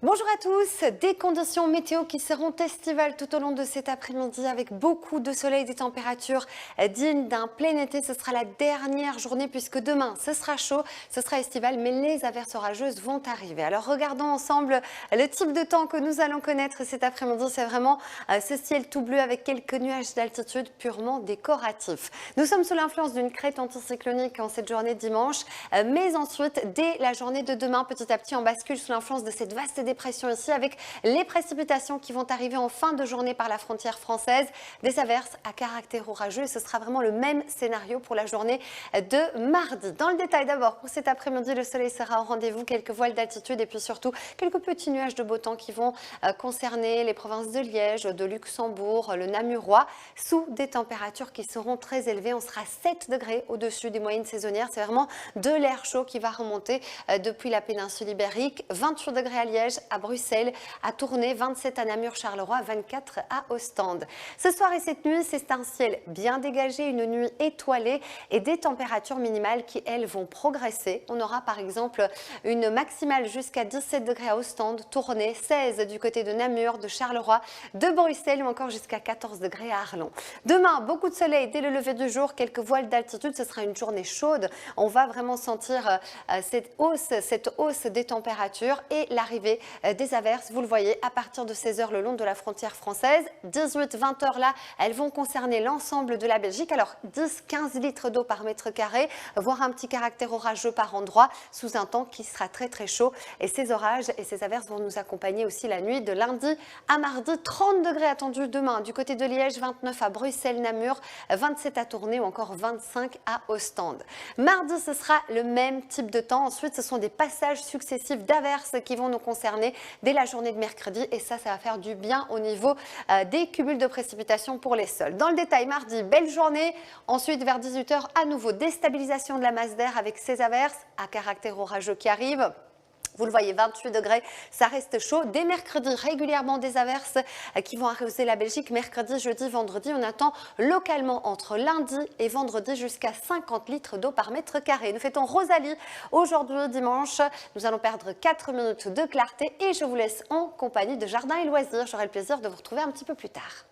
Bonjour à tous, des conditions météo qui seront estivales tout au long de cet après-midi avec beaucoup de soleil et des températures dignes d'un plein été. Ce sera la dernière journée puisque demain ce sera chaud, ce sera estival mais les averses orageuses vont arriver. Alors regardons ensemble le type de temps que nous allons connaître cet après-midi. C'est vraiment ce ciel tout bleu avec quelques nuages d'altitude purement décoratifs. Nous sommes sous l'influence d'une crête anticyclonique en cette journée de dimanche mais ensuite dès la journée de demain petit à petit on bascule sous l'influence de cette vaste dépression ici avec les précipitations qui vont arriver en fin de journée par la frontière française, des averses à caractère orageux et ce sera vraiment le même scénario pour la journée de mardi. Dans le détail d'abord, pour cet après-midi, le soleil sera au rendez-vous, quelques voiles d'altitude et puis surtout quelques petits nuages de beau temps qui vont concerner les provinces de Liège, de Luxembourg, le Namurois, sous des températures qui seront très élevées. On sera 7 degrés au-dessus des moyennes saisonnières. C'est vraiment de l'air chaud qui va remonter depuis la péninsule ibérique. 28 degrés à Liège, à Bruxelles, à Tournai, 27 à Namur, Charleroi, 24 à Ostende. Ce soir et cette nuit, c'est un ciel bien dégagé, une nuit étoilée et des températures minimales qui, elles, vont progresser. On aura par exemple une maximale jusqu'à 17 degrés à Ostende, Tournai, 16 du côté de Namur, de Charleroi, de Bruxelles ou encore jusqu'à 14 degrés à Arlon. Demain, beaucoup de soleil dès le lever du jour, quelques voiles d'altitude, ce sera une journée chaude. On va vraiment sentir cette hausse des températures et l'arrivée des averses, vous le voyez, à partir de 16 h le long de la frontière française. 18-20 h là, elles vont concerner l'ensemble de la Belgique. Alors 10-15 litres d'eau par mètre carré, voire un petit caractère orageux par endroit, sous un temps qui sera très très chaud. Et ces orages et ces averses vont nous accompagner aussi la nuit de lundi à mardi. 30 degrés attendus demain du côté de Liège, 29 à Bruxelles, Namur, 27 à Tournai ou encore 25 à Ostende. Mardi, ce sera le même type de temps. Ensuite, ce sont des passages successifs d'averses qui vont nous concerner dès la journée de mercredi et ça va faire du bien au niveau des cumuls de précipitations pour les sols. Dans le détail, mardi, belle journée. Ensuite, vers 18 h, à nouveau, déstabilisation de la masse d'air avec ces averses à caractère orageux qui arrivent. Vous le voyez, 28 degrés, ça reste chaud. Dès mercredi, régulièrement des averses qui vont arroser la Belgique. Mercredi, jeudi, vendredi, on attend localement entre lundi et vendredi jusqu'à 50 litres d'eau par mètre carré. Nous fêtons Rosalie aujourd'hui, dimanche. Nous allons perdre 4 minutes de clarté et je vous laisse en compagnie de Jardin et Loisirs. J'aurai le plaisir de vous retrouver un petit peu plus tard.